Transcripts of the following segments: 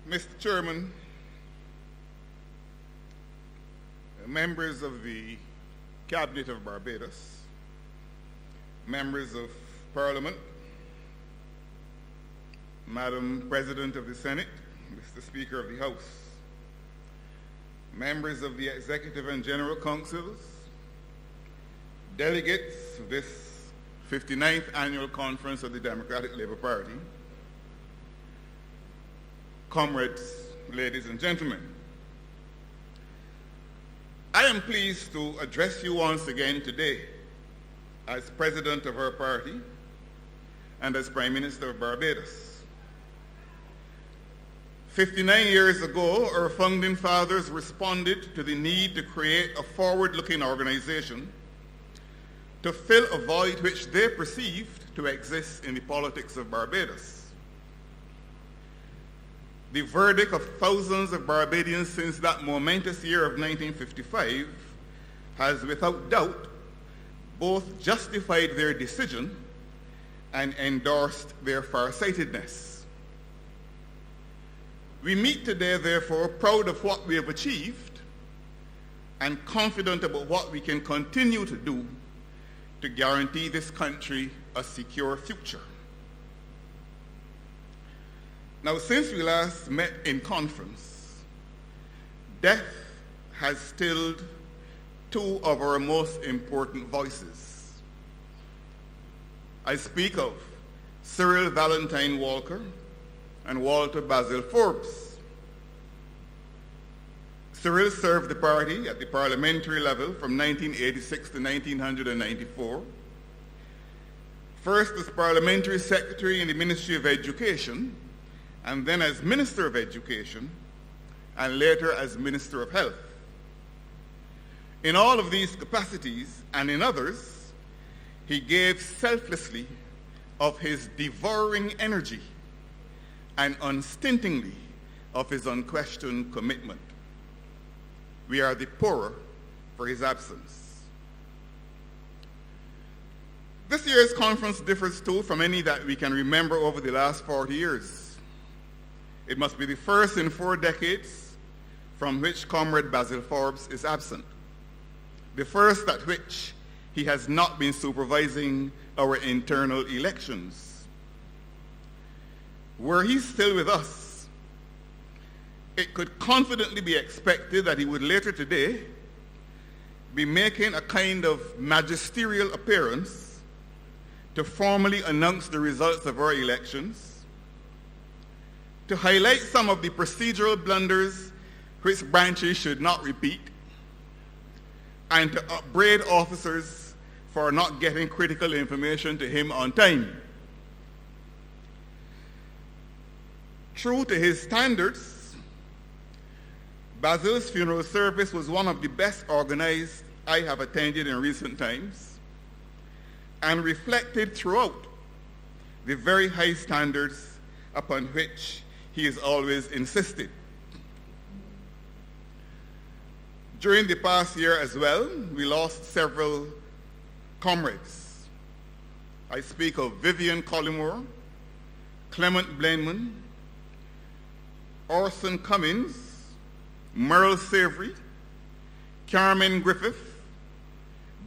Mr. Chairman, members of the Cabinet of Barbados, members of Parliament, Madam President of the Senate, Mr. Speaker of the House, members of the Executive and General Councils, delegates of this 59th Annual Conference of the Democratic Labour Party, comrades, ladies and gentlemen. I am pleased to address you once again today as President of our party and as Prime Minister of Barbados. 59 years ago, our founding fathers responded to the need to create a forward-looking organization to fill a void which they perceived to exist in the politics of Barbados. The verdict of thousands of Barbadians since that momentous year of 1955 has without doubt both justified their decision and endorsed their farsightedness. We meet today, therefore, proud of what we have achieved and confident about what we can continue to do to guarantee this country a secure future. Now, since we last met in conference, death has stilled two of our most important voices. I speak of Cyril Valentine Walker and Walter Basil Forbes. Cyril served the party at the parliamentary level from 1986 to 1994, first as parliamentary secretary in the Ministry of Education, and then as Minister of Education, and later as Minister of Health. In all of these capacities, and in others, he gave selflessly of his devouring energy and unstintingly of his unquestioned commitment. We are the poorer for his absence. This year's conference differs too from any that we can remember over the last 40 years. It must be the first in 4 decades from which Comrade Basil Forbes is absent, the first at which he has not been supervising our internal elections. Were he still with us, it could confidently be expected that he would later today be making a kind of magisterial appearance to formally announce the results of our elections, to highlight some of the procedural blunders which branches should not repeat, and to upbraid officers for not getting critical information to him on time. True to his standards, Basil's funeral service was one of the best organized I have attended in recent times, and reflected throughout the very high standards upon which he has always insisted. During the past year as well, we lost several comrades. I speak of Vivian Collymore, Clement Blenman, Orson Cummins, Merle Savory, Carmen Griffith,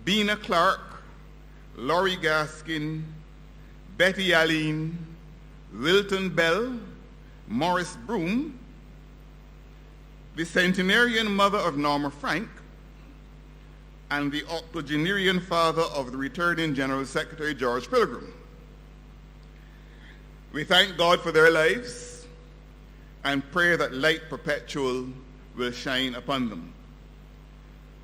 Bina Clark, Laurie Gaskin, Betty Allen, Wilton Bell, Morris Broom, the centenarian mother of Norma Frank, and the octogenarian father of the returning General Secretary George Pilgrim. We thank God for their lives and pray that light perpetual will shine upon them.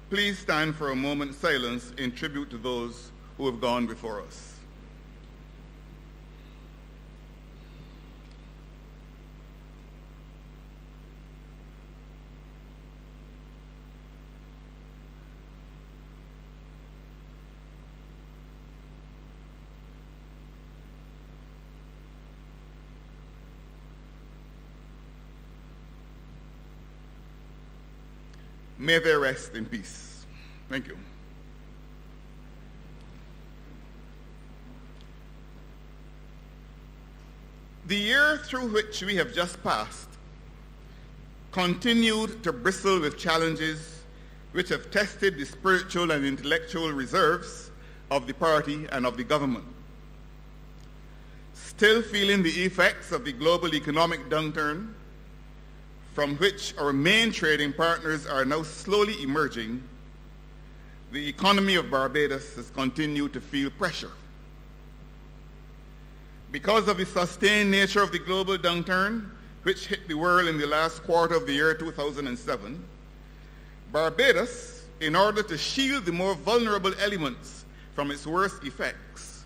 Please stand for a moment's silence in tribute to those who have gone before us. May they rest in peace. Thank you. The year through which we have just passed continued to bristle with challenges which have tested the spiritual and intellectual reserves of the party and of the government. Still feeling the effects of the global economic downturn, from which our main trading partners are now slowly emerging, the economy of Barbados has continued to feel pressure. Because of the sustained nature of the global downturn, which hit the world in the last quarter of the year 2007, Barbados, in order to shield the more vulnerable elements from its worst effects,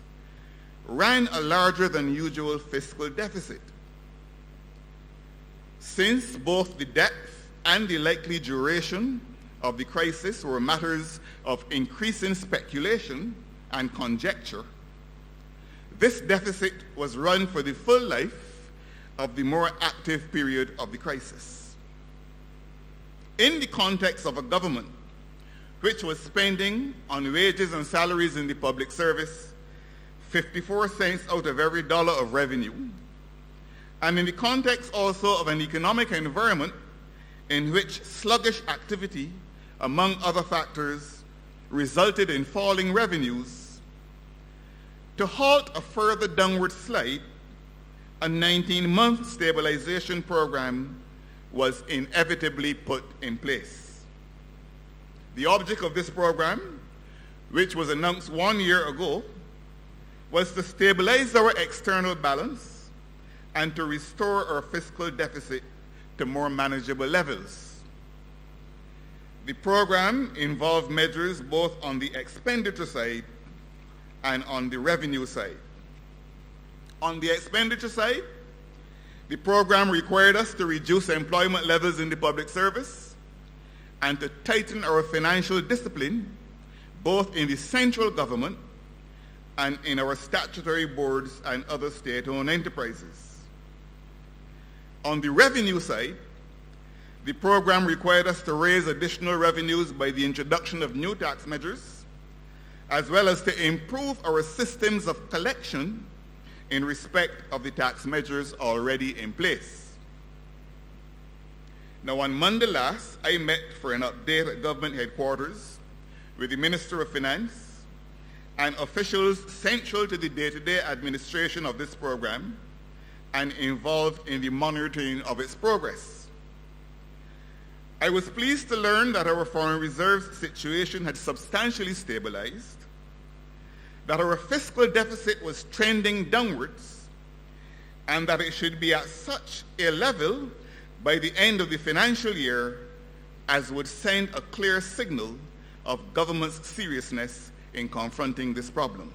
ran a larger than usual fiscal deficit. Since both the depth and the likely duration of the crisis were matters of increasing speculation and conjecture, this deficit was run for the full life of the more active period of the crisis. In the context of a government which was spending on wages and salaries in the public service 54 cents out of every dollar of revenue, and in the context also of an economic environment in which sluggish activity, among other factors, resulted in falling revenues, to halt a further downward slide, a 19-month stabilization program was inevitably put in place. The object of this program, which was announced 1 year ago, was to stabilize our external balance and to restore our fiscal deficit to more manageable levels. The program involved measures both on the expenditure side and on the revenue side. On the expenditure side, the program required us to reduce employment levels in the public service and to tighten our financial discipline both in the central government and in our statutory boards and other state-owned enterprises. On the revenue side, the program required us to raise additional revenues by the introduction of new tax measures, as well as to improve our systems of collection in respect of the tax measures already in place. Now, on Monday last, I met for an update at government headquarters with the Minister of Finance and officials central to the day-to-day administration of this program and involved in the monitoring of its progress. I was pleased to learn that our foreign reserves situation had substantially stabilized, that our fiscal deficit was trending downwards, and that it should be at such a level by the end of the financial year as would send a clear signal of government's seriousness in confronting this problem.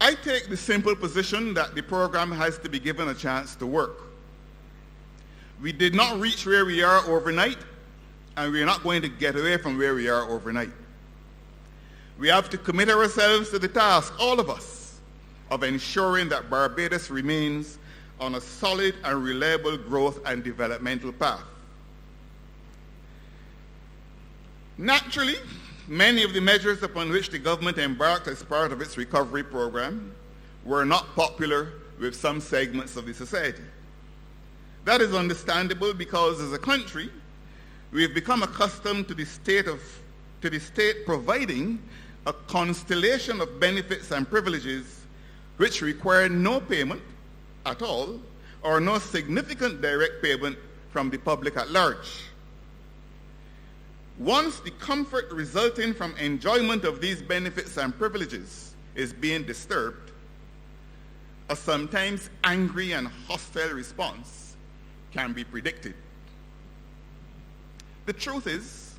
I take the simple position that the program has to be given a chance to work. We did not reach where we are overnight, and we're not going to get away from where we are overnight. We have to commit ourselves to the task, all of us, of ensuring that Barbados remains on a solid and reliable growth and developmental path. Naturally, many of the measures upon which the government embarked as part of its recovery program were not popular with some segments of the society. That is understandable because as a country, we've become accustomed to the state providing a constellation of benefits and privileges which require no payment at all or no significant direct payment from the public at large. Once the comfort resulting from enjoyment of these benefits and privileges is being disturbed, a sometimes angry and hostile response can be predicted. The truth is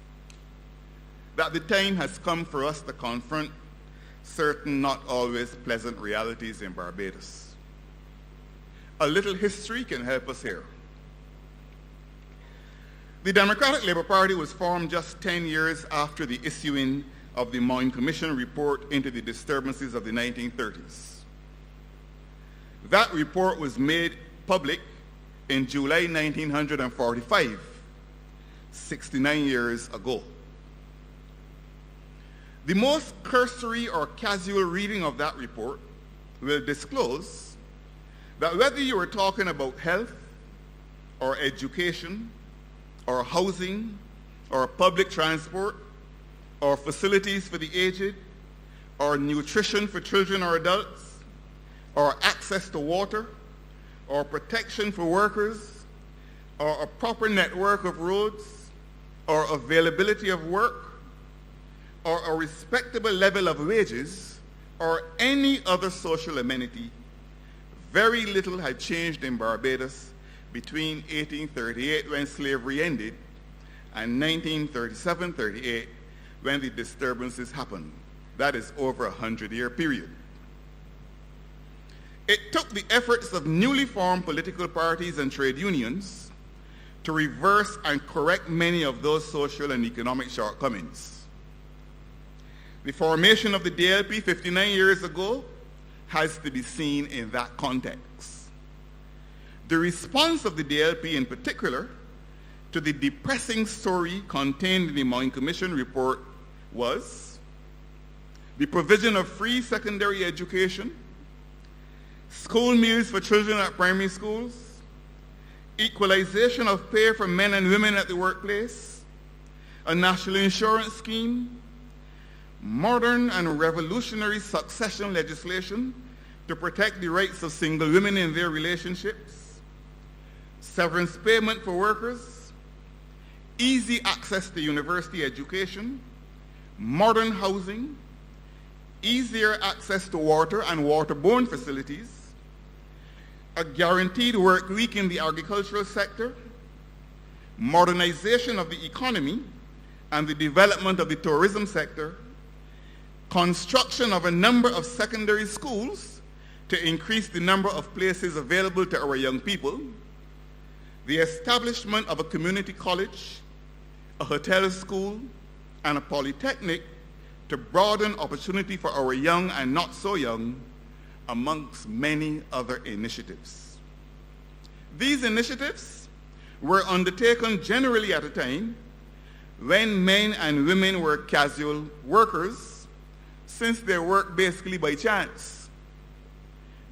that the time has come for us to confront certain not always pleasant realities in Barbados. A little history can help us here. The Democratic Labour Party was formed just 10 years after the issuing of the Moyne Commission report into the disturbances of the 1930s. That report was made public in July 1945, 69 years ago. The most cursory or casual reading of that report will disclose that whether you are talking about health or education or housing or public transport or facilities for the aged or nutrition for children or adults or access to water or protection for workers or a proper network of roads or availability of work or a respectable level of wages or any other social amenity, very little had changed in Barbados between 1838, when slavery ended, and 1937-38, when the disturbances happened. That is over a 100-year period. It took the efforts of newly formed political parties and trade unions to reverse and correct many of those social and economic shortcomings. The formation of the DLP 59 years ago has to be seen in that context. The response of the DLP in particular to the depressing story contained in the Moyne Commission report was the provision of free secondary education, school meals for children at primary schools, equalization of pay for men and women at the workplace, a national insurance scheme, modern and revolutionary succession legislation to protect the rights of single women in their relationships, severance payment for workers, easy access to university education, modern housing, easier access to water and waterborne facilities, a guaranteed work week in the agricultural sector, modernization of the economy and the development of the tourism sector, construction of a number of secondary schools to increase the number of places available to our young people, the establishment of a community college, a hotel school, and a polytechnic to broaden opportunity for our young and not so young, amongst many other initiatives. These initiatives were undertaken generally at a time when men and women were casual workers, since they worked basically by chance.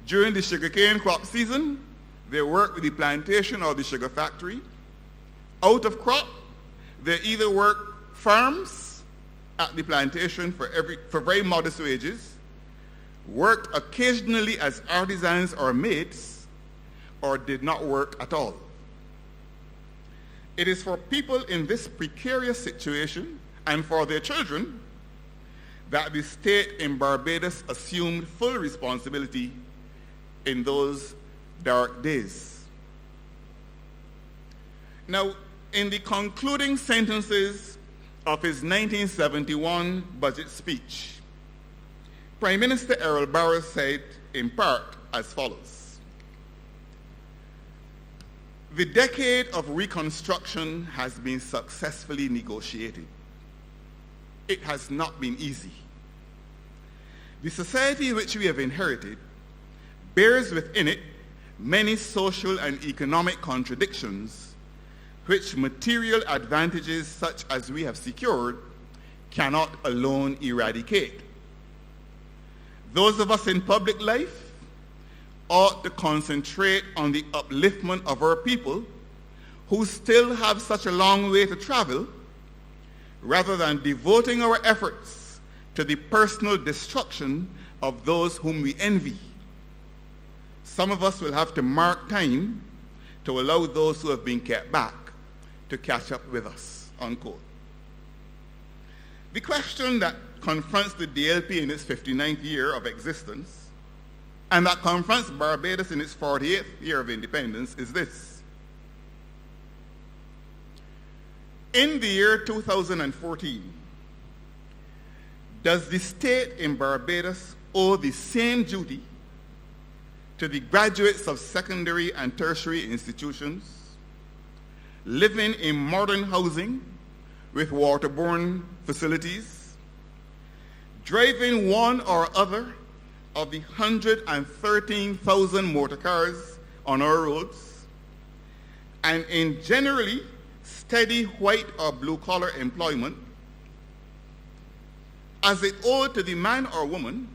During the sugarcane crop season, they worked with the plantation or the sugar factory. Out of crop, they either worked farms at the plantation for very modest wages, worked occasionally as artisans or maids, or did not work at all. It is for people in this precarious situation and for their children that the state in Barbados assumed full responsibility in those dark days. Now, in the concluding sentences of his 1971 budget speech, Prime Minister Errol Barrow said in part as follows: "The decade of reconstruction has been successfully negotiated. It has not been easy. The society which we have inherited bears within it many social and economic contradictions which material advantages such as we have secured cannot alone eradicate. Those of us in public life ought to concentrate on the upliftment of our people who still have such a long way to travel, rather than devoting our efforts to the personal destruction of those whom we envy. Some of us will have to mark time to allow those who have been kept back to catch up with us," unquote. The question that confronts the DLP in its 59th year of existence, and that confronts Barbados in its 48th year of independence, is this: in the year 2014, does the state in Barbados owe the same duty to the graduates of secondary and tertiary institutions living in modern housing with waterborne facilities, driving one or other of the 113,000 motor cars on our roads, and in generally steady white or blue-collar employment, as it owed to the man or woman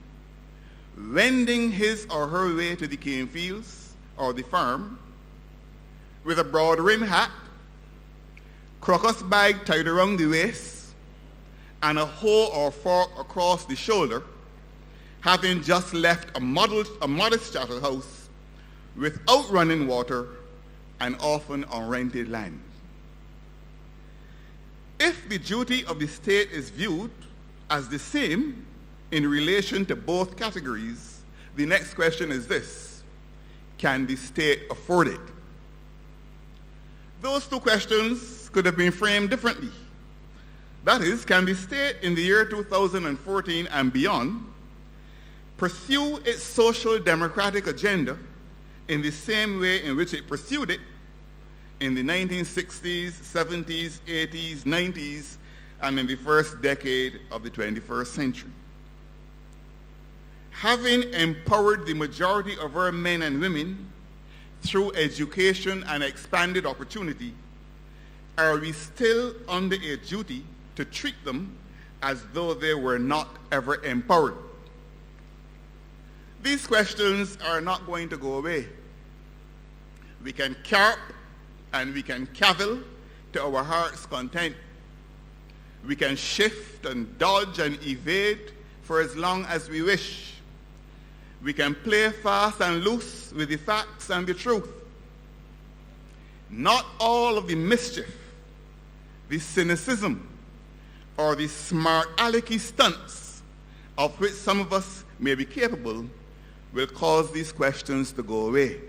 wending his or her way to the cane fields or the farm with a broad rim hat, crocus bag tied around the waist, and a hoe or fork across the shoulder, having just left a modest chattel house without running water and often on rented land. If the duty of the state is viewed as the same in relation to both categories, the next question is this: can the state afford it? Those two questions could have been framed differently. That is, can the state in the year 2014 and beyond pursue its social democratic agenda in the same way in which it pursued it in the 1960s, 70s, 80s, 90s, and in the first decade of the 21st century? Having empowered the majority of our men and women through education and expanded opportunity, are we still under a duty to treat them as though they were not ever empowered? These questions are not going to go away. We can carp and we can cavil to our heart's content. We can shift and dodge and evade for as long as we wish. We can play fast and loose with the facts and the truth. Not all of the mischief, the cynicism, or the smart alecky stunts of which some of us may be capable will cause these questions to go away.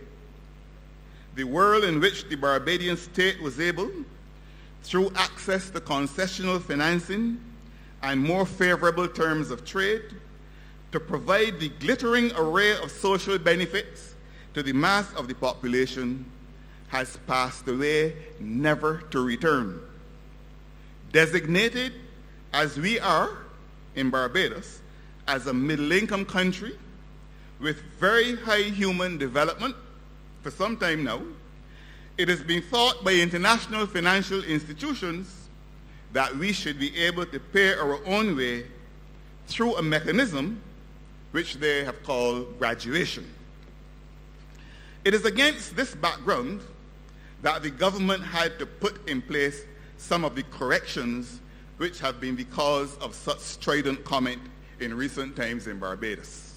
The world in which the Barbadian state was able, through access to concessional financing and more favorable terms of trade, to provide the glittering array of social benefits to the mass of the population, has passed away, never to return. Designated as we are in Barbados as a middle-income country with very high human development for some time now, it has been thought by international financial institutions that we should be able to pay our own way through a mechanism which they have called graduation. It is against this background that the government had to put in place some of the corrections which have been the cause of such strident comment in recent times in Barbados.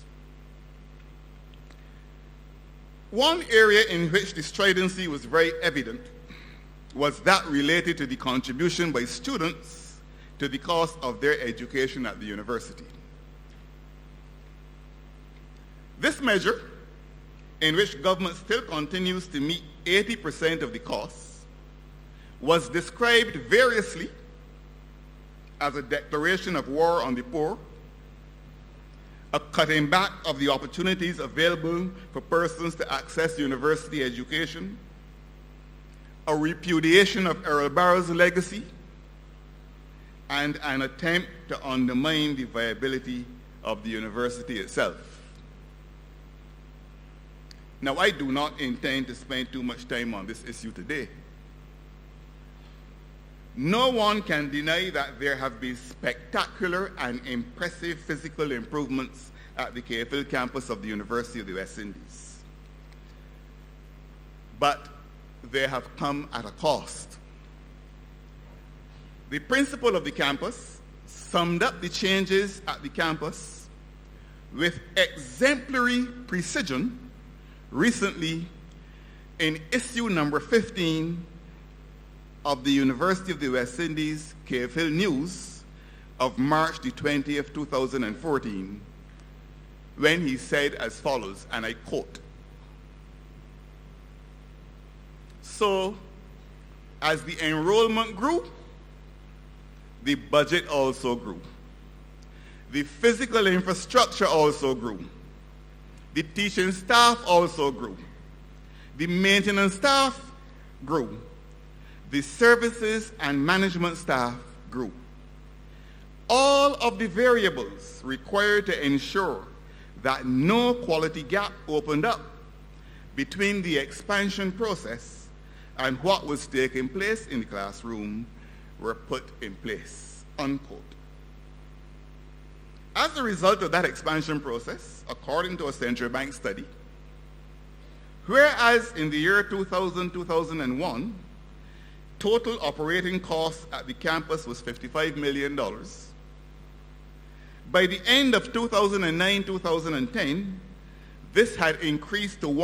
One area in which the stridency was very evident was that related to the contribution by students to the cost of their education at the university. This measure, in which government still continues to meet 80% of the costs, was described variously as a declaration of war on the poor, a cutting back of the opportunities available for persons to access university education, a repudiation of Errol Barrow's legacy, and an attempt to undermine the viability of the university itself. Now, I do not intend to spend too much time on this issue today. No one can deny that there have been spectacular and impressive physical improvements at the KFL campus of the University of the West Indies. But they have come at a cost. The principal of the campus summed up the changes at the campus with exemplary precision recently in issue number 15 of the University of the West Indies KFL News of March the 20th, 2014, when he said as follows, and I quote, "So, as the enrollment grew, the budget also grew. The physical infrastructure also grew. The teaching staff also grew. The maintenance staff grew. The services and management staff grew. All of the variables required to ensure that no quality gap opened up between the expansion process and what was taking place in the classroom were put in place," unquote. As a result of that expansion process, according to a central bank study, whereas in the year 2000-2001, total operating costs at the campus was $55 million, by the end of 2009-2010, this had increased to